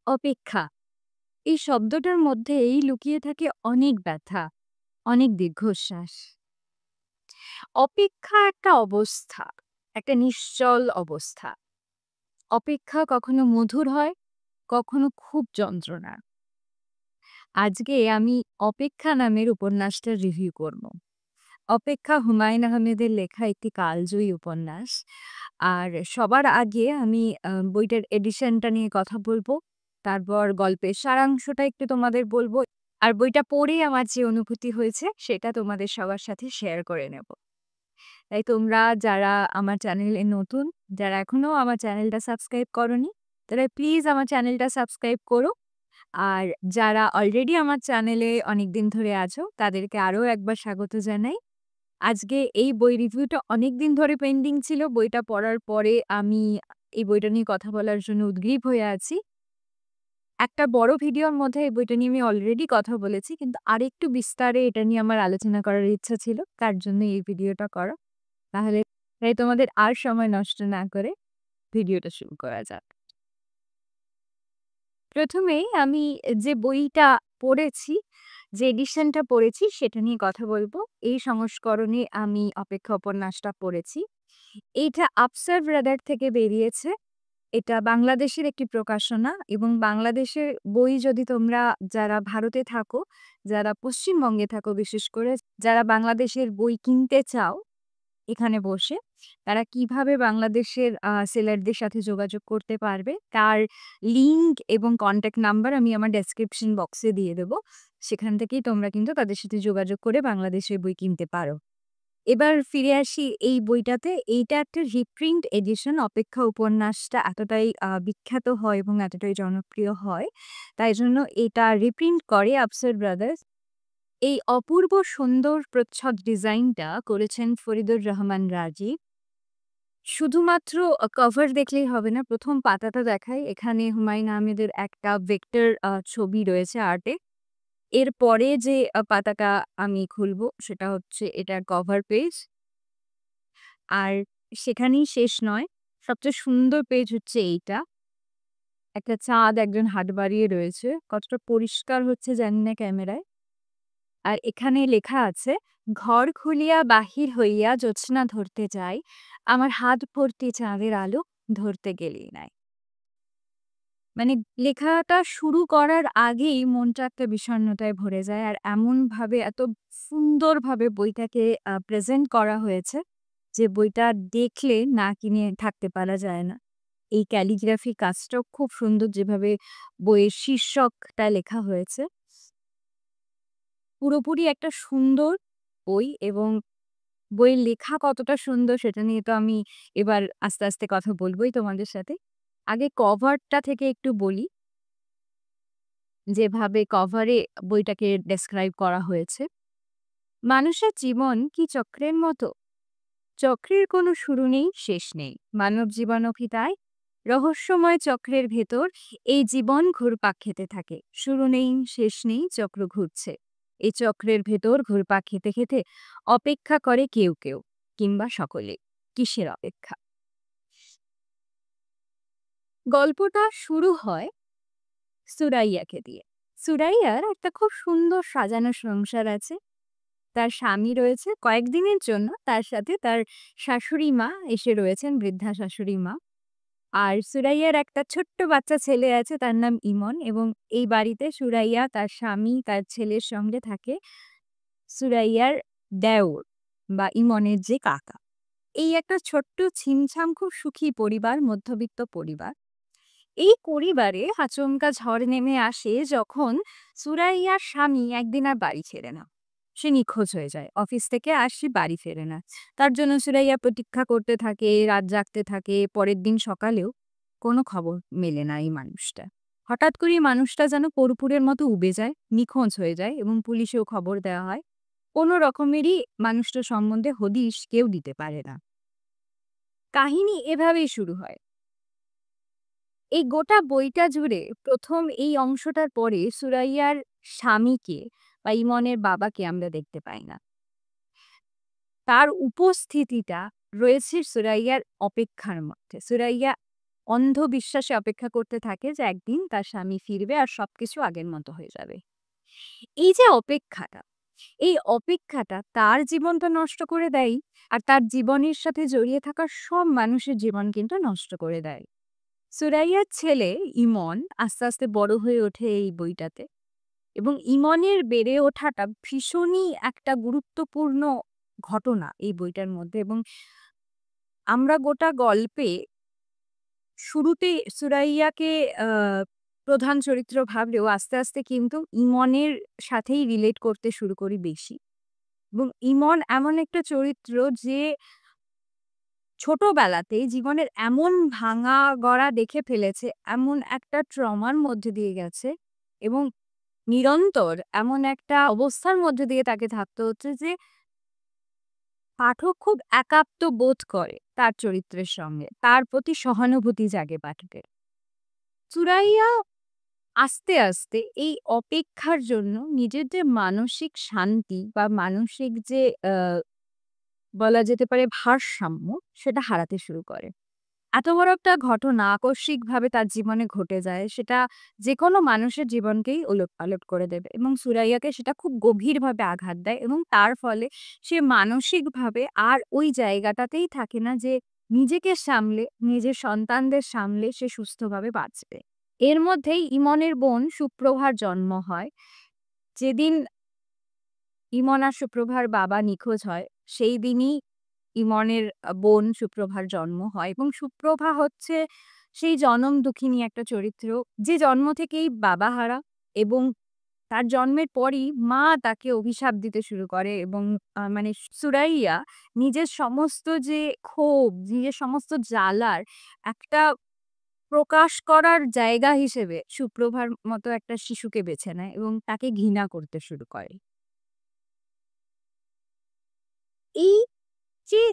অপেক্ষা। এই শব্দটার মধ্যেই লুকিয়ে থাকে অনেক ব্যথা, অনেক দীর্ঘশ্বাস। অপেক্ষা একটা অবস্থা, একটা নিশ্চল অবস্থা। অপেক্ষা কখনো মধুর হয়, কখনো খুব যন্ত্রণার। আজকে আমি 'অপেক্ষা' নামের উপন্যাসটার রিভিউ করব। 'অপেক্ষা' হুমায়ূন আহমেদের লেখা একটি কালজয়ী উপন্যাস। আর সবার আগে আমি বইটার এডিশনটা নিয়ে কথা বলব। তারপর গল্পের সারাংশটা একটু তোমাদের বলব। আর বইটা পড়ে আমার যে অনুভূতি হয়েছে সেটা তোমাদের সবার সাথে শেয়ার করে নেব। তাই তোমরা যারা আমার চ্যানেলে নতুন, যারা এখনো আমার চ্যানেলটা সাবস্ক্রাইব করোনি, তারা প্লিজ আমার চ্যানেলটা সাবস্ক্রাইব করো। আর যারা অলরেডি আমার চ্যানেলে অনেকদিন ধরে আছো, তাদেরকে আরো একবার স্বাগত জানাই। আজকে এই বই রিভিউটা অনেকদিন ধরে পেন্ডিং ছিল। বইটা পড়ার পরে আমি এই বইটা নিয়ে কথা বলার জন্য উদগ্রীব হয়ে আছি। একটা বড় ভিডিওর মধ্যে এই বইটা নিয়ে আমি অলরেডি কথা বলেছি। কিন্তু আরেকটু বিস্তারে এটা নিয়ে আমার আলোচনা করার ইচ্ছা ছিল। তার জন্য এই ভিডিওটা করা। তাহলে তাই তোমাদের আর সময় নষ্ট না করে ভিডিওটা শুরু করা যাক। প্রথমেই আমি যে বইটা পড়েছি, যে এডিশনটা পড়েছি সেটা নিয়ে কথা বলব। এই সংস্করণে আমি 'অপেক্ষা' উপন্যাসটা পড়েছি। এইটা আফসার ব্রাদার থেকে বেরিয়েছে। এটা বাংলাদেশের একটি প্রকাশনা এবং বাংলাদেশের বই যদি তোমরা যারা ভারতে থাকো, যারা পশ্চিমবঙ্গে থাকো বিশেষ করে, যারা বাংলাদেশের বই কিনতে চাও এখানে বসে, তারা কিভাবে বাংলাদেশের সেলারদের সাথে যোগাযোগ করতে পারবে, তার লিঙ্ক এবং কনট্যাক্ট নাম্বার আমি আমার ডেসক্রিপশন বক্সে দিয়ে দেব। সেখান থেকেই তোমরা কিন্তু তাদের সাথে যোগাযোগ করে বাংলাদেশের বই কিনতে পারো। এবার ফিরে আসি এই বইটাতে। এইটা একটা রিপ্রিন্ট এডিশন। 'অপেক্ষা' উপন্যাসটা এতটাই বিখ্যাত হয় এবং এতটাই জনপ্রিয় হয়, তাই জন্য এটা রিপ্রিন্ট করে আফসার ব্রাদার্স। এই অপূর্ব সুন্দর প্রচ্ছদ ডিজাইনটা করেছেন ফরিদুর রহমান রাজী। শুধুমাত্র কভার দেখলেই হবে না, ১ম পাতাটা দেখাই। এখানে হুমায়ূন আহমেদের একটা ভেক্টর ছবি রয়েছে আর্টে। এরপরে যে পাতাটা আমি খুলব সেটা হচ্ছে এটার কভার পেজ। আর সেখানেই শেষ নয়। সবচেয়ে সুন্দর পেজ হচ্ছে এইটা। একটা চাঁদ একজন হাত বাড়িয়ে রয়েছে। কতটা পরিষ্কার হচ্ছে জানি না ক্যামেরায়। আর এখানে লেখা আছে, "ঘর খুলিয়া বাহির হইয়া জ্যোৎস্না ধরতে যাই, আমার হাত ভর্তি চাঁদের আলো ধরতে গেলেই নাই।" মানে লেখাটা শুরু করার আগেই মনটা একটা বিষণ্ণতায় ভরে যায়। আর এমনভাবে এত সুন্দরভাবে বইটাকে প্রেজেন্ট করা হয়েছে যে বইটা দেখলে না কিনে থাকতে পারা যায় না। এই ক্যালিগ্রাফি কাজটাও খুব সুন্দর, যেভাবে বইয়ের শীর্ষকটা লেখা হয়েছে। পুরোপুরি একটা সুন্দর বই এবং বইয়ের লেখা কতটা সুন্দর সেটা নিয়ে তো আমি এবার আস্তে, আস্তে কথা বলবই তোমাদের সাথে। আগে কভারটা থেকে একটু বলি, যেভাবে কভারে বইটাকে ডেসক্রাইব করা হয়েছে। মানুষের জীবন কি চক্রের মতো? চক্রের কোনো শুরু নেই, শেষ নেই। মানব জীবনও কি তাই? রহস্যময় চক্রের ভেতর এই জীবন ঘুরপাক খেতে থাকে। শুরু নেই, শেষ নেই, চক্র ঘুরছে। এই চক্রের ভেতর ঘুরপাক খেতে, খেতে অপেক্ষা করে কেউ, কেউ কিংবা সকলে। কিসের অপেক্ষা? গল্পটা শুরু হয় সুরাইয়াকে দিয়ে। সুরাইয়ার একটা খুব সুন্দর সাজানো সংসার আছে। তার স্বামী রয়েছে, কয়েকদিনের জন্য তার সাথে তার শাশুড়ি মা এসে রয়েছেন, বৃদ্ধা শাশুড়ি মা। আর সুরাইয়ার একটা ছোট্ট বাচ্চা ছেলে আছে, তার নাম ইমন। এবং এই বাড়িতে সুরাইয়া, তার স্বামী, তার ছেলের সঙ্গে থাকে সুরাইয়ার দেওর বা ইমনের যে কাকা। এই একটা ছোট্ট ছিমছাম খুব সুখী পরিবার, মধ্যবিত্ত পরিবার। এই পরিবারে আচমকা ঝড় নেমে আসে যখন সুরাইয়ার স্বামী একদিন আর বাড়ি ফেরে না। সে নিখোঁজ হয়ে যায়। অফিস থেকে আসে, বাড়ি ফেরে না। তার জন্য সুরাইয়া প্রতীক্ষা করতে থাকে, রাত জাগতে থাকে। পরের দিন সকালেও কোনো খবর মেলে না এই মানুষটা। হঠাৎ করেই মানুষটা যেন কর্পূরের মতো উবে যায়, নিখোঁজ হয়ে যায় এবং পুলিশেও খবর দেওয়া হয়। কোনো রকমেরই মানুষটার সম্বন্ধে হদিশ কেউ দিতে পারে না। কাহিনী এভাবেই শুরু হয়। এই গোটা বইটা জুড়ে ১ম এই অংশটার পরে সুরাইয়ার স্বামীকে বা ইমনের বাবাকে আমরা দেখতে পাই না। তার উপস্থিতিটা রয়েছে সুরাইয়ার অপেক্ষার মধ্যে। সুরাইয়া অন্ধবিশ্বাসে অপেক্ষা করতে থাকে যে একদিন তার স্বামী ফিরবে আর সবকিছু আগের মতো হয়ে যাবে। এই যে অপেক্ষাটা, এই অপেক্ষাটা তার জীবন তো নষ্ট করে দেয়ই, আর তার জীবনের সাথে জড়িয়ে থাকা সব মানুষের জীবন কিন্তু নষ্ট করে দেয়। সুরাইয়ার ছেলে ইমন আস্তে, আস্তে বড় হয়ে ওঠে এই বইটাতে, এবং ইমনের বেড়ে ওঠাটা ভীষণই একটা গুরুত্বপূর্ণ ঘটনা এই বইটার মধ্যে। এবং আমরা গোটা গল্পে শুরুতেই সুরাইয়াকে আ প্রধান চরিত্র ভাবলেও আস্তে, আস্তে কিন্তু ইমনের সাথেই রিলেট করতে শুরু করি বেশি। এবং ইমন এমন একটা চরিত্র যে ছোটবেলাতেই জীবনের এমন ভাঙা-গড়া দেখে ফেলেছে, এমন একটা ট্রমার মধ্যে দিয়ে গেছে, এবং নিরন্তর এমন একটা অবস্থার মধ্যে দিয়ে তাকে থাকতে হচ্ছে যে পাঠক খুব একাত্ম বোধ করে তার চরিত্রের সঙ্গে। তার প্রতি সহানুভূতি জাগে পাঠকের। সুরাইয়া আস্তে, আস্তে এই অপেক্ষার জন্য নিজের যে মানসিক শান্তি বা মানসিক যে বলা যেতে পারে ভারসাম্য, সেটা হারাতে শুরু করে। এত বড় একটা ঘটনা আকস্মিকভাবে তার জীবনে ঘটে যায়, সেটা যেকোনো মানুষের জীবনকেই ওলটপালট করে দেবে, এবং সুরাইয়াকে সেটা খুব গভীরভাবে আঘাত দেয়, এবং তার ফলে সে মানসিকভাবে আর ওই জায়গাটাতেই থাকে না যে নিজেকে সামলে, নিজের সন্তানদের সামলে সে সুস্থভাবে বাঁচবে। এর মধ্যেই ইমনের বোন সুপ্রভার জন্ম হয়। যেদিন ইমন আর সুপ্রভার বাবা নিখোঁজ হয়, সেই দিনই ইমনের বোন সুপ্রভার জন্ম হয়, এবং সুপ্রভা হচ্ছে সেই জনম দুঃখিনী একটা চরিত্র, যে জন্ম থেকেই বাবাহারা, এবং তার জন্মের পরই মা তাকে অভিশাপ দিতে শুরু করে, এবং মানে সুরাইয়া নিজের সমস্ত যে ক্ষোভ, নিজের সমস্ত জ্বালার একটা প্রকাশ করার জায়গা হিসেবে সুপ্রভার মতো একটা শিশুকে বেছে নেয় এবং তাকে ঘৃণা করতে শুরু করে। এই যে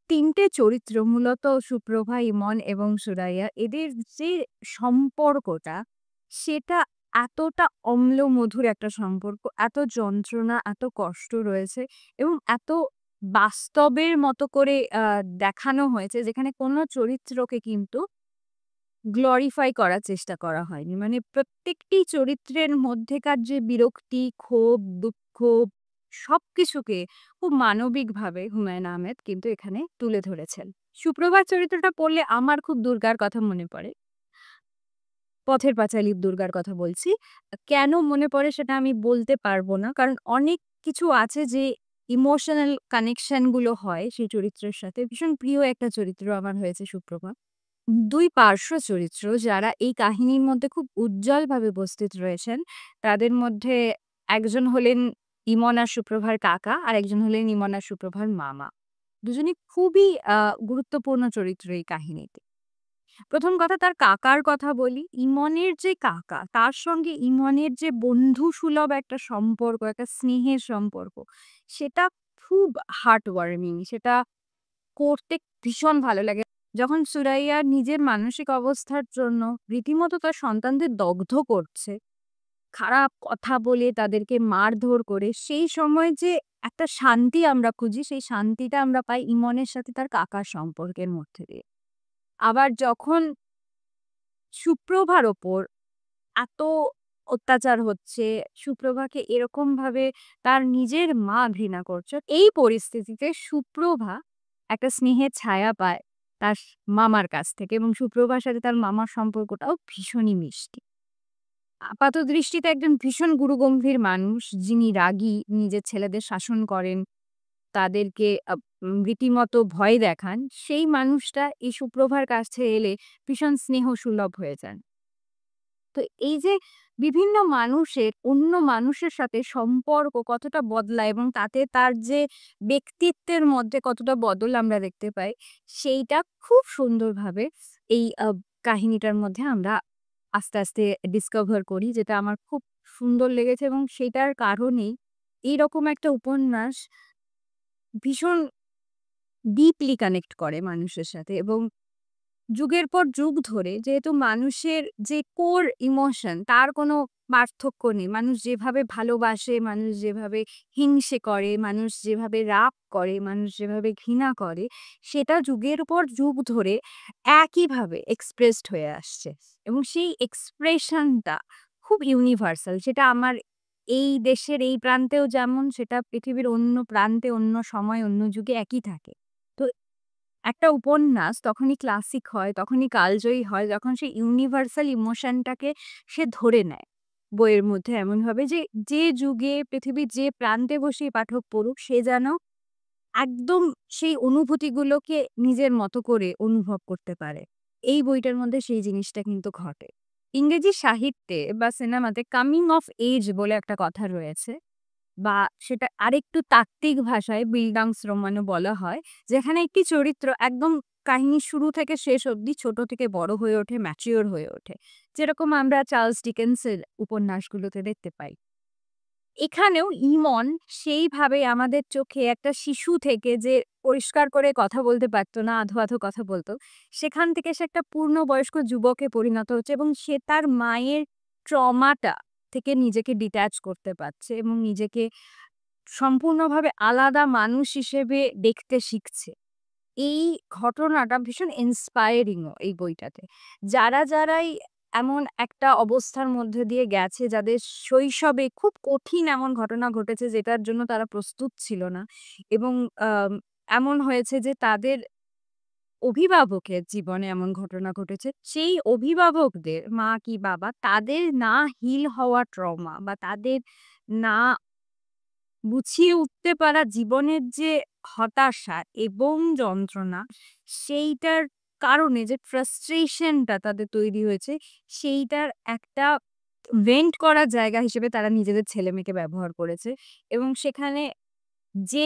৩ টে চরিত্র মূলত সুপ্রভা, ইমন এবং সুরাইয়া, এদের যে সম্পর্কটা, সেটা এতটা অম্ল-মধুর একটা সম্পর্ক, এত যন্ত্রণা, এত কষ্ট রয়েছে, এবং এত বাস্তবের মতো করে দেখানো হয়েছে, যেখানে কোনো চরিত্রকে কিন্তু গ্লোরিফাই করার চেষ্টা করা হয়নি। মানে প্রত্যেকটি চরিত্রের মধ্যেকার যে বিরক্তি, ক্ষোভ, দুঃখ, সবকিছুকে খুব মানবিকভাবে হুমায়ূন আহমেদ কিন্তু এখানে তুলে ধরেছেন। সুপ্রভার চরিত্রটা পড়লে আমার খুব দুর্গার কথা মনে পড়ে। পথের পাঁচালী দুর্গার কথা বলছি। কেন মনে পড়ে সেটা আমি বলতে পারব না। কারণ অনেক কিছু আছে যে ইমোশনাল কানেকশন গুলো হয় সেই চরিত্রের সাথে। ভীষণ প্রিয় একটা চরিত্র আমার হয়েছে সুপ্রভা। ২ পার্শ্ব চরিত্র যারা এই কাহিনীর মধ্যে খুব উজ্জ্বলভাবে উপস্থিত রয়েছেন। তাদের মধ্যে একজন হলেন ইমন আর সুপ্রভার কাকা, আর একজন হলেন ইমন আর সুপ্রভার মামা। দুজনই খুবই গুরুত্বপূর্ণ চরিত্র এই কাহিনীতে। ১ম কথা তার কাকার কথা বলি। ইমনের যে কাকা, তার সঙ্গে ইমনের যে বন্ধুসুলভ একটা সম্পর্ক, একটা স্নেহের সম্পর্ক, সেটা খুব হার্ট ওয়ার্মিং। সেটা করতে ভীষণ ভালো লাগে। যখন সুরাইয়া নিজের মানসিক অবস্থার জন্য রীতিমতো তার সন্তানদের দগ্ধ করছে, খারাপ কথা বলে তাদেরকে মারধর করে, সেই সময় যে একটা শান্তি আমরা খুঁজি, সেই শান্তিটা আমরা পাই ইমনের সাথে তার কাকার সম্পর্কের মধ্যে দিয়ে। আবার যখন সুপ্রভার ওপর এত অত্যাচার হচ্ছে, সুপ্রভাকে এরকমভাবে তার নিজের মা ঘৃণা করছে, এই পরিস্থিতিতে সুপ্রভা একটা স্নেহের ছায়া পায় তার মামার কাছ থেকে, এবং সুপ্রভার সাথে তার মামার সম্পর্কটাও ভীষণই মিষ্টি। আপাতদৃষ্টিতে একজন ভীষণ গুরুগম্ভীর মানুষ, যিনি রাগী, নিজের ছেলেদের শাসন করেন, তাদেরকে রীতিমতো ভয় দেখান, সেই মানুষটা এই সুপ্রভার কাছে এলে ভীষণ স্নেহসুলভ হয়ে যান। তো এই যে বিভিন্ন মানুষের অন্য মানুষের সাথে সম্পর্ক কতটা বদলায়, এবং তাতে তার যে ব্যক্তিত্বের মধ্যে কতটা বদল আমরা দেখতে পাই, সেইটা খুব সুন্দরভাবে এই কাহিনীটার মধ্যে আমরা আস্তে, আস্তে ডিসকভার করি, যেটা আমার খুব সুন্দর লেগেছে, এবং সেটার কারণেই এইরকম একটা উপন্যাস ভীষণ ডিপলি কানেক্ট করে মানুষের সাথে। এবং যুগের পর যুগ ধরে যেহেতু মানুষের যে কোর ইমোশন তার কোনো পার্থক্য নেই। মানুষ যেভাবে ভালোবাসে, মানুষ যেভাবে হিংসে করে, মানুষ যেভাবে রাগ করে, মানুষ যেভাবে ঘৃণা করে, সেটা যুগের পর যুগ ধরে একইভাবে এক্সপ্রেসড হয়ে আসছে। এবং সেই এক্সপ্রেশনটা খুব ইউনিভার্সাল। সেটা আমার এই দেশের এই প্রান্তেও যেমন, সেটা পৃথিবীর অন্য প্রান্তে, অন্য সময়, অন্য যুগে একই থাকে। তো একটা উপন্যাস তখনই ক্লাসিক হয়, তখনই কালজয়ী হয়, যখন সে ইউনিভার্সাল ইমোশনটাকে সে ধরে নেয় বইয়ের মধ্যে এমনভাবে যে, যে যুগে পৃথিবীর যে প্রান্তে বসেই পাঠক পড়ুক, সে যেন একদম সেই অনুভূতিগুলোকে নিজের মতো করে অনুভব করতে পারে। এই বইটার মধ্যে সেই জিনিসটা কিন্তু ঘটে। ইংরেজি সাহিত্যে বা সিনেমাতে কামিং অফ এজ বলে একটা কথা রয়েছে। বা সেটা আরেকটু তাত্ত্বিক ভাষায় বিল্ডাংসরোমানও বলা হয়। যেখানে একটি চরিত্র একদম কাহিনীর শুরু থেকে শেষ অবধি ছোট থেকে বড় হয়ে ওঠে, ম্যাচিউর হয়ে ওঠে। যেরকম আমরা চার্লস ডিকেন্সের উপন্যাসগুলোতে দেখতে পাই। এখানেও ইমন সেইভাবে আমাদের চোখে একটা শিশু থেকে যে পরিষ্কার করে কথা বলতে পারত না, আধো, আধো কথা বলত, সেখান থেকে সে একটা পূর্ণবয়স্ক যুবকে পরিণত হচ্ছে এবং সে তার মায়ের ট্রমাটা থেকে নিজেকে ডিট্যাচ করতে পারছে এবং নিজেকে সম্পূর্ণভাবে আলাদা মানুষ হিসেবে দেখতে শিখছে। এই ঘটনাটা ভীষণ ইন্সপায়ারিংও এই বইটাতে। যারাই এমন একটা অবস্থার মধ্যে দিয়ে গেছে, যাদের শৈশবে খুব কঠিন এমন ঘটনা ঘটেছে যেটার জন্য তারা প্রস্তুত ছিল না এবং আম এমন হয়েছে যে তাদের অভিভাবকের জীবনে এমন ঘটনা ঘটেছে। সেই অভিভাবকদের মা কি বাবা তাদের না হিল হওয়া ট্রমা বা তাদের না গুছিয়ে উঠতে পারা জীবনের যে হতাশা এবং যন্ত্রণা, সেইটার কারণে যে ফ্রাস্ট্রেশনটা তাদের তৈরি হয়েছে, সেইটার একটা ভেন্ট করার জায়গা হিসেবে তারা নিজেদের ছেলেমেয়েকে ব্যবহার করেছে এবং সেখানে যে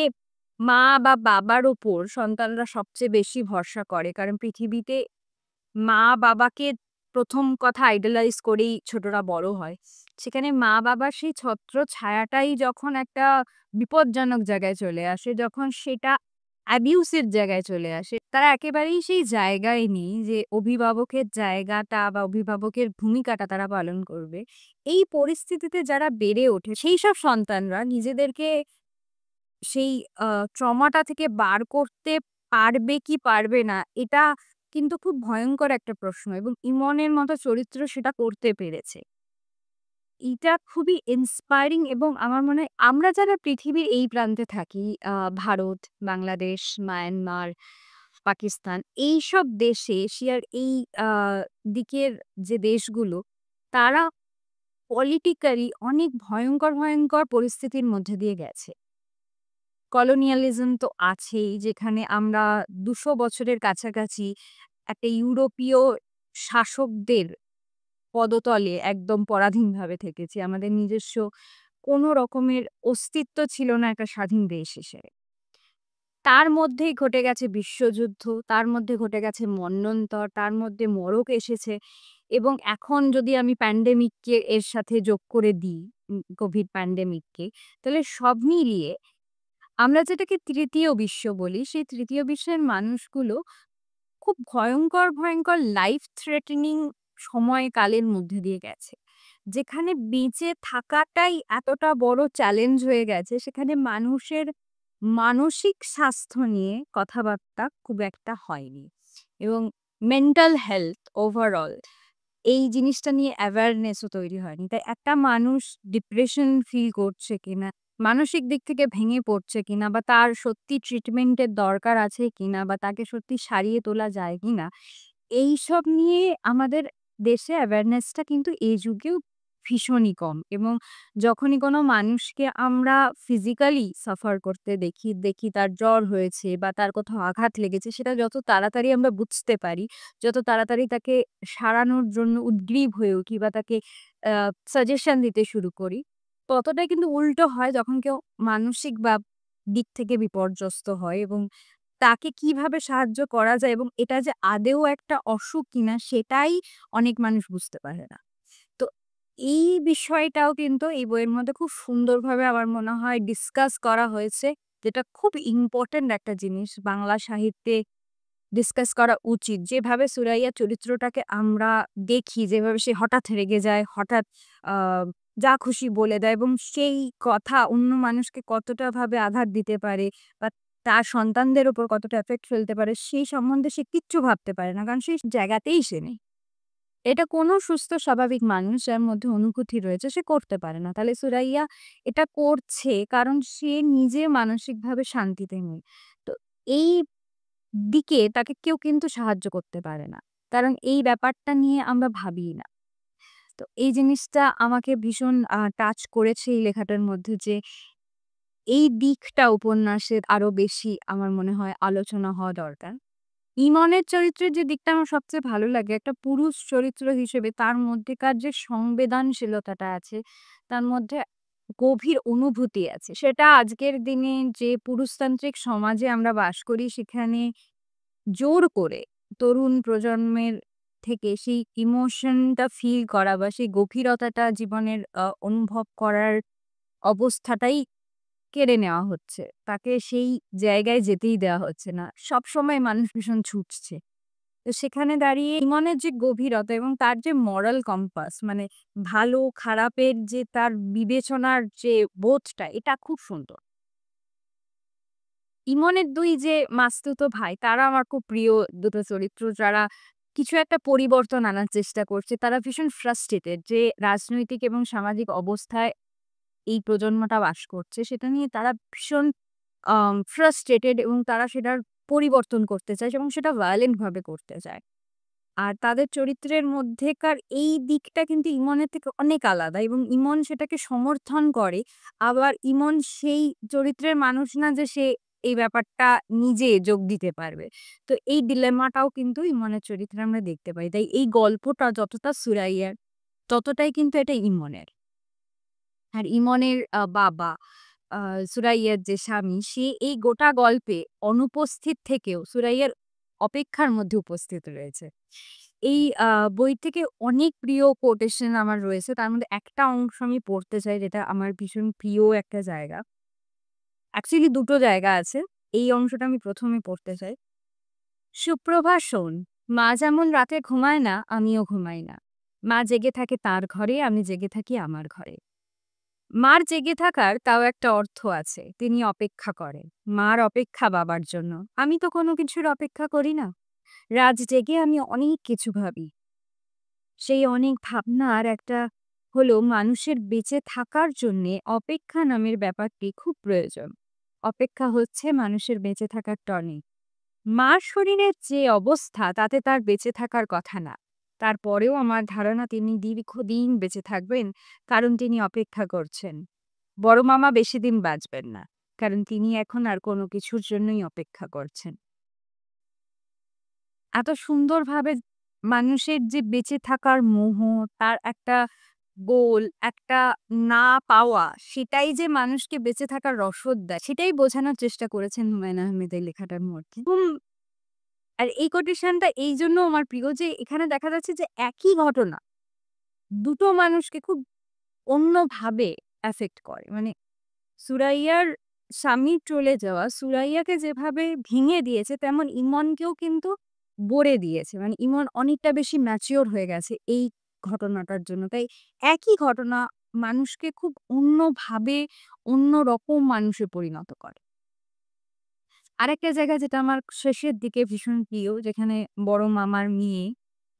মা বা বাবার উপর সন্তানরা সবচেয়ে বেশি ভরসা করে। কারণ পৃথিবীতে মা-বাবাকে ১ম কথা আইডলাইজ করেই ছোটরা বড় হয়। সেখানে মা-বাবার সেই ছত্রছায়াটাই যখন একটা বিপজ্জনক জায়গায় চলে আসে, যখন সেটা অ্যাবিউস এর জায়গায় চলে আসে, তারা একেবারেই সেই জায়গায় নেই যে অভিভাবকের জায়গাটা বা অভিভাবকের ভূমিকাটা তারা পালন করবে। এই পরিস্থিতিতে যারা বেড়ে ওঠে, সেইসব সন্তানরা নিজেদেরকে সেই ট্রমাটা থেকে বার করতে পারবে কি পারবে না, এটা কিন্তু খুব ভয়ংকর একটা প্রশ্ন এবং ইমনের মতো চরিত্র সেটা করতে পেরেছে। এটা খুবই ইন্সপায়ারিং এবং আমার মনে হয় আমরা যারা পৃথিবীর এই প্রান্তে থাকি, ভারত, বাংলাদেশ, মায়ানমার, পাকিস্তান এইসব দেশে এশিয়ার এই আ দিকের যে দেশগুলো, তারা পলিটিক্যালি অনেক ভয়ংকর পরিস্থিতির মধ্যে দিয়ে গেছে। কলোনিয়ালিজম তো আছেই, যেখানে আমরা ২০০ বছরের কাছাকাছি একটা ইউরোপীয় শাসকদের পদতলে একদম পরাধীনভাবে থেকেছি। আমাদের নিজস্ব কোনো রকমের অস্তিত্ব ছিল না একটা স্বাধীন দেশ হিসেবে। তার মধ্যেই ঘটে গেছে বিশ্বযুদ্ধ, তার মধ্যে ঘটে গেছে মন্বন্তর, তার মধ্যে মড়ক এসেছে এবং এখন যদি আমি প্যান্ডেমিককে এর সাথে যোগ করে দিই, কোভিড প্যান্ডেমিককে, তাহলে সব মিলিয়ে আমরা যেটাকে তৃতীয় বিশ্ব বলি, সেই তৃতীয় বিশ্বের মানুষগুলো খুব ভয়ংকর লাইফ থ্রেটেনিং সময়কালের মধ্যে দিয়ে গেছে। যেখানে বেঁচে থাকাটাই এতটা বড় চ্যালেঞ্জ হয়ে গেছে, সেখানে মানুষের মানসিক স্বাস্থ্য নিয়ে কথাবার্তা খুব একটা হয়নি। এবং মেন্টাল হেলথ ওভারঅল এই জিনিসটা নিয়ে অ্যাওয়ারনেসও তৈরি হয়নি। তাই একটা মানুষ ডিপ্রেশন ফিল করছে কিনা, মানসিক দিক থেকে ভেঙে পড়ছে কিনা বা তার সত্যি ট্রিটমেন্টের দরকার আছে কিনা বা তাকে সত্যি সারিয়ে তোলা যায় কিনা, এইসব নিয়ে আমাদের দেশে অ্যাওয়ারনেসটা কিন্তু এই যুগেও ভীষণই কম। এবং যখনই কোনো মানুষকে আমরা ফিজিক্যালি সাফার করতে দেখি তার জ্বর হয়েছে বা তার কোথাও আঘাত লেগেছে, সেটা যত তাড়াতাড়ি আমরা বুঝতে পারি, যত তাড়াতাড়ি তাকে সারানোর জন্য উদগ্রীব হয়ে উঠি বা তাকে সাজেশন দিতে শুরু করি, ততটাই কিন্তু উল্টো হয় যখন কেউ মানসিক বা দিক থেকে বিপর্যস্ত হয় এবং তাকে কিভাবে সাহায্য করা যায় এবং এটা যে আদৌ একটা অসুখ কিনা সেটাই অনেক মানুষ বুঝতে পারে না। তো এই বিষয়টাও কিন্তু এই বইয়ের মধ্যে খুব সুন্দরভাবে আমার মনে হয় ডিসকাস করা হয়েছে, যেটা খুব ইম্পোর্টেন্ট একটা জিনিস বাংলা সাহিত্যে ডিসকাস করা উচিত। যেভাবে সুরাইয়া চরিত্রটাকে আমরা দেখি, যেভাবে সে হঠাৎ রেগে যায়, হঠাৎ আ যা খুশি বলে দেয় এবং সেই কথা অন্য মানুষকে কতটা ভাবে আঘাত দিতে পারে বা তার সন্তানদের উপর কতটা এফেক্ট ফেলতে পারে, সেই সম্বন্ধে সে কিচ্ছু ভাবতে পারে না। কারণ সেই জায়গাতেই সে নেই। এটা কোনো সুস্থ স্বাভাবিক মানুষ যার মধ্যে অনুভূতি রয়েছে সে করতে পারে না। তাহলে সুরাইয়া এটা করছে কারণ সে নিজে মানসিকভাবে শান্তিতে নেই। তো এই দিকে তাকে কেউ কিন্তু সাহায্য করতে পারে না। কারণ এই ব্যাপারটা নিয়ে আমরা ভাবিই না। তো এই জিনিসটা আমাকে ভীষণ টাচ করেছে এই লেখাটার মধ্যে যে এই দিকটা উপন্যাসের আরো বেশি আমার মনে হয় আলোচনা হওয়া দরকার। ইমনের চরিত্রের যে দিকটা আমার সবচেয়ে ভালো লাগে, একটা পুরুষ চরিত্র হিসেবে তার মধ্যেকার যে সংবেদনশীলতাটা আছে, তার মধ্যে গভীর অনুভূতি আছে। সেটা আজকের দিনে যে পুরুষতান্ত্রিক সমাজে আমরা বাস করি, সেখানে জোর করে তরুণ প্রজন্মের থেকে সেই ইমোশনটা ফিল করা বা সেই গভীরতাটা জীবনের অনুভব করার অবস্থাটাই কেড়ে নেওয়া হচ্ছে। তাকে সেই জায়গায় যেতেই দেওয়া হচ্ছে না। সবসময় মানুষ ভীষণ ছুটছে। তো সেখানে দাঁড়িয়ে ইমনের যে গভীরতা এবং তার যে মরাল কম্পাস, মানে ভালো খারাপের যে তার বিবেচনার যে বোধটা, এটা খুব সুন্দর। ইমনের ২ যে মাসতুতো ভাই তারা আমার খুব প্রিয় দুটো চরিত্র, যারা কিছু একটা পরিবর্তন আনার চেষ্টা করছে। তারা ভীষণ ফ্রাস্ট্রেটেড যে রাজনৈতিক এবং সামাজিক অবস্থায় এই প্রজন্মটা বাস করছে সেটা নিয়ে তারা ভীষণ ফ্রাস্ট্রেটেড এবং তারা সেটার পরিবর্তন করতে চায় এবং সেটা ভায়োলেন্ট ভাবে করতে চায়। আর তাদের চরিত্রের মধ্যেকার এই দিকটা কিন্তু ইমনের থেকে অনেক আলাদা এবং ইমন সেটাকে সমর্থন করে। আবার ইমন সেই চরিত্রের মানুষ না যে সে এই ব্যাপারটা নিজে যোগ দিতে পারবে। তো এই ডিলেমাটাও কিন্তু ইমনের চরিত্রে আমরা দেখতে পাই। তাই এই গল্পটা যতটা সুরাইয়ার, ততটাই কিন্তু এটা ইমনের। আর ইমনের বাবা আ সুরাইয়ার যে স্বামী, সে এই গোটা গল্পে অনুপস্থিত থেকেও সুরাইয়ার অপেক্ষার মধ্যে উপস্থিত রয়েছে। এই বই থেকে অনেক প্রিয় কোটেশন আমার রয়েছে। তার মধ্যে একটা অংশ আমি পড়তে চাই, যেটা আমার ভীষণ প্রিয় একটা জায়গা। অ্যাকচুয়ালি ২ টো জায়গা আছে। এই অংশটা আমি ১ম এ পড়তে চাই। "সুপ্রভা শোন, মা যেমন রাতে ঘুমায় না, আমিও ঘুমাই না। মা জেগে থাকে তার ঘরে, আমি জেগে থাকি আমার ঘরে। মার জেগে থাকার তাও একটা অর্থ আছে। তিনি অপেক্ষা করেন। মার অপেক্ষা বাবার জন্য। আমি তো কোনো কিছুর অপেক্ষা করি না। রাত জেগে আমি অনেক কিছু ভাবি। সেই অনেক ভাবনার একটা হলো মানুষের বেঁচে থাকার জন্যে অপেক্ষা নামের ব্যাপারটি খুব প্রয়োজন। অপেক্ষা হচ্ছে মানুষের বেঁচে থাকার টনিক। মার শরীরের যে অবস্থা তাতে তার বেঁচে থাকার কথা না। তারপরেও আমার ধারণা তিনি দীর্ঘদিন বেঁচে থাকবেন, কারণ তিনি অপেক্ষা করছেন। বড় মামা বেশিদিন বাঁচবেন না। কারণ তিনি এখন আর কোনো কিছুর জন্যই অপেক্ষা করছেন। এত সুন্দরভাবে মানুষের যে বেঁচে থাকার মোহ, তার একটা গোল, একটা না পাওয়া, সেটাই যে মানুষকে বেঁচে থাকার রসদ দেয়, সেটাই বোঝানোর চেষ্টা করেছেন হুমায়ূন আহমেদ এই লেখাটার মধ্যে। আর এই কোটেশনটা এইজন্য আমার প্রিয় যে এখানে দেখা যাচ্ছে যে একই ঘটনা দুটো মানুষকে খুব অন্যভাবে অ্যাফেক্ট করে। মানে সুরাইয়ার স্বামী চলে যাওয়া সুরাইয়াকে যেভাবে ভেঙে দিয়েছে, তেমন ইমনকেও কিন্তু বরে দিয়েছে। মানে ইমন অনেকটা বেশি ম্যাচিওর হয়ে গেছে এই ঘটনাটার জন্য। তাই একই ঘটনা মানুষকে খুব অন্যভাবে অন্যরকম মানুষে পরিণত করে। আরেকটা জায়গা যেটা আমার শেষের দিকে ভীষণ প্রিয়, যেখানে বড় মামার মেয়ে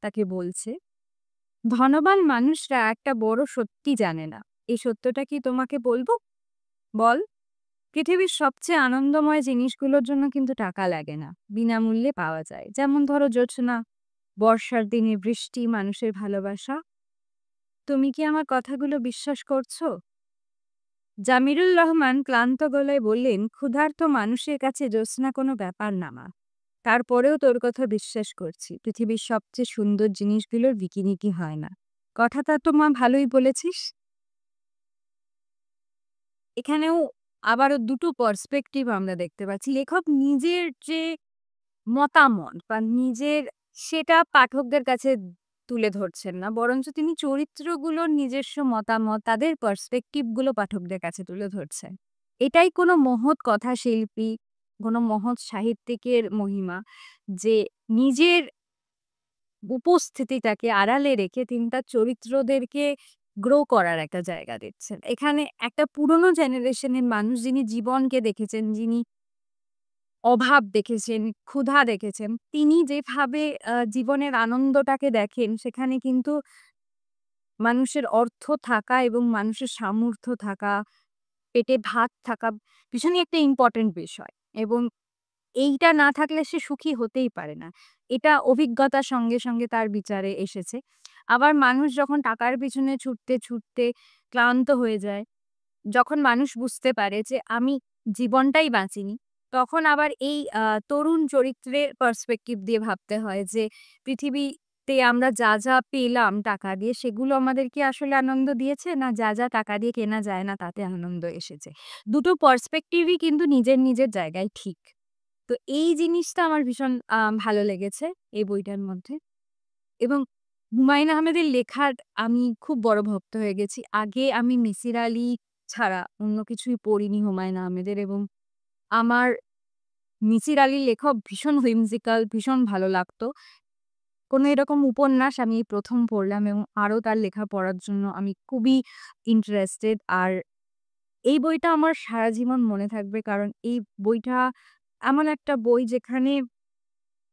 তাকে বলছে, "ধনবান মানুষরা একটা বড় সত্যি জানে না। এই সত্যটা কি তোমাকে বলবো? বল।" পৃথিবীর সবচেয়ে আনন্দময় জিনিসগুলোর জন্য কিন্তু টাকা লাগে না। বিনামূল্যে পাওয়া যায়। যেমন ধরো জোছনা, বর্ষার দিনে বৃষ্টি, মানুষের ভালোবাসা। তুমি কি আমার কথাগুলো বিশ্বাস করছো? জামিরুল রহমান ক্লান্ত গলায় বললেন, ক্ষুধার্ত মানুষের কাছে জ্যোৎস্না কোনো ব্যাপার না মা। তারপরেও তোর কথা বিশ্বাস করছি। পৃথিবীর সবচেয়ে সুন্দর জিনিসগুলোর বিকিনিকি হয় না। কথাটা তো মা ভালোই বলেছিস। এখানেও আবারও দুটো পার্সপেক্টিভ আমরা দেখতে পাচ্ছি। লেখক নিজের যে মতামত বা নিজের সেটা পাঠকদের কাছে তুলে ধরছেন না। বরঞ্চ তিনি চরিত্রগুলোর নিজস্ব মতামত, তাদের পার্সপেক্টিভ গুলো পাঠকদের কাছে তুলে ধরছেন। এটাই কোনো মহৎ কথাশিল্পী কোনো মহৎ সাহিত্যিকের মহিমা যে নিজের উপস্থিতিটাকে আড়ালে রেখে তিনি তার চরিত্রদেরকে গ্রো করার একটা জায়গা দিচ্ছেন। এখানে একটা পুরনো জেনারেশনের মানুষ যিনি জীবনকে দেখেছেন, যিনি অভাব দেখেছেন, ক্ষুধা দেখেছেন, তিনি যেভাবে জীবনের আনন্দটাকে দেখেন সেখানে কিন্তু মানুষের অর্থ থাকা এবং মানুষের সামর্থ্য থাকা, পেটে ভাত থাকা ভীষণই একটা ইম্পোর্টেন্ট বিষয় এবং এইটা না থাকলে সে সুখী হতেই পারে না। এটা অভিজ্ঞতার সঙ্গে, সঙ্গে তার বিচারে এসেছে। আবার মানুষ যখন টাকার পেছনে ছুটতে, ছুটতে ক্লান্ত হয়ে যায়, যখন মানুষ বুঝতে পারে যে আমি জীবনটাই বাঁচিনি, তখন আবার এই তরুণ চরিত্রের পার্সপেক্টিভ দিয়ে ভাবতে হয় যে পৃথিবীতে আমরা যা পেলাম টাকা দিয়ে সেগুলো আমাদেরকে আসলে আনন্দ দিয়েছে না যা টাকা দিয়ে কেনা যায় না তাতে আনন্দ এসেছে। দুটো পার্সপেক্টিভই কিন্তু নিজের, নিজের জায়গায় ঠিক। তো এই জিনিসটা আমার ভীষণ ভালো লেগেছে এই বইটার মধ্যে এবং হুমায়ূন আহমেদের লেখার আমি খুব বড় ভক্ত হয়ে গেছি। আগে আমি মিসির আলি ছাড়া অন্য কিছুই পড়িনি হুমায়ূন আহমেদের এবং আমার মিসির আলির লেখা ভীষণ whimsical ভীষণ ভালো লাগতো। কোনো এরকম উপন্যাস আমি এই ১ম পড়লাম এবং আরো তার লেখা পড়ার জন্য আমি খুবই ইন্টারেস্টেড। আর এই বইটা আমার সারা জীবন মনে থাকবে কারণ এই বইটা এমন একটা বই যেখানে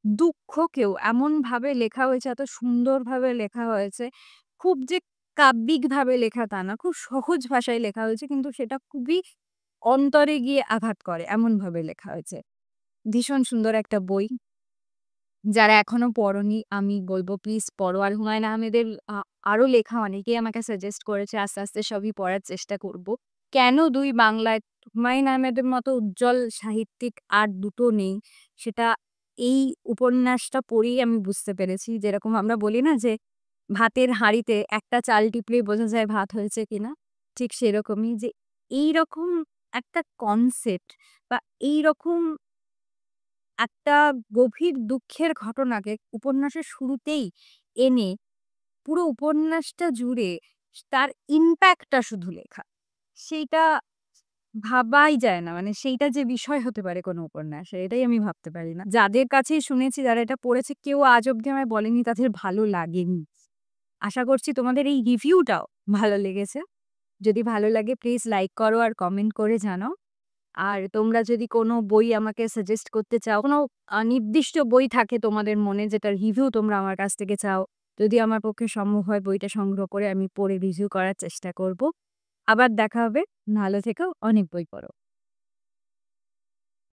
দুঃখকেও এমনভাবে লেখা হয়েছে, এত সুন্দরভাবে লেখা হয়েছে। খুব যে কাব্যিকভাবে লেখা তা না। খুব সহজ ভাষায় লেখা হয়েছে কিন্তু সেটা খুবই অন্তরে গিয়ে আঘাত করে এমনভাবে লেখা হয়েছে। ভীষণ সুন্দর একটা বই। যারা এখনো পড়োনি আমি বলব প্লিজ পড়ো। আর হুমায়ূন আহমেদের আরো লেখা অনেকেই আমাকে সাজেস্ট করেছে। আস্তে, আস্তে সবই পড়ার চেষ্টা করব। কেন ২ বাংলায় হুমায়ূন আহমেদের মতো উজ্জ্বল সাহিত্যিক আর দুটো নেই, সেটা এই উপন্যাসটা পড়েই আমি বুঝতে পেরেছি। যেরকম আমরা বলি না যে, ভাতের হাঁড়িতে একটা চাল টিপলেই বোঝা যায় ভাত হয়েছে কিনা? ঠিক সেরকমই যে এইরকম একটা কনসেপ্ট বা এইরকম একটা গভীর দুঃখের ঘটনাকে উপন্যাসের শুরুতেই এনে পুরো উপন্যাসটা জুড়ে তার ইমপ্যাক্টটা শুধু লেখা। সেইটা ভাবাই যায় না। মানে সেইটা যে বিষয় হতে পারে কোনো উপন্যাসের, এটাই আমি ভাবতে পারি না। যাদের কাছেই শুনেছি যারা এটা পড়েছে কেউ আজ অব্দি আমায় বলেনি তাদের ভালো লাগেনি। আশা করছি তোমাদের এই রিভিউটাও ভালো লেগেছে। যদি ভালো লাগে প্লিজ লাইক করো আর কমেন্ট করে জানাও। আর তোমরা যদি কোনো বই আমাকে সাজেস্ট করতে চাও, কোনো নির্দিষ্ট বই থাকে তোমাদের মনে যেটার রিভিউ তোমরা আমার কাছ থেকে চাও, যদি আমার পক্ষে সম্ভব হয় বইটা সংগ্রহ করে আমি পড়ে রিভিউ করার চেষ্টা করব। আবার দেখা হবে। ভালো থেকো। অনেক বই পড়ো।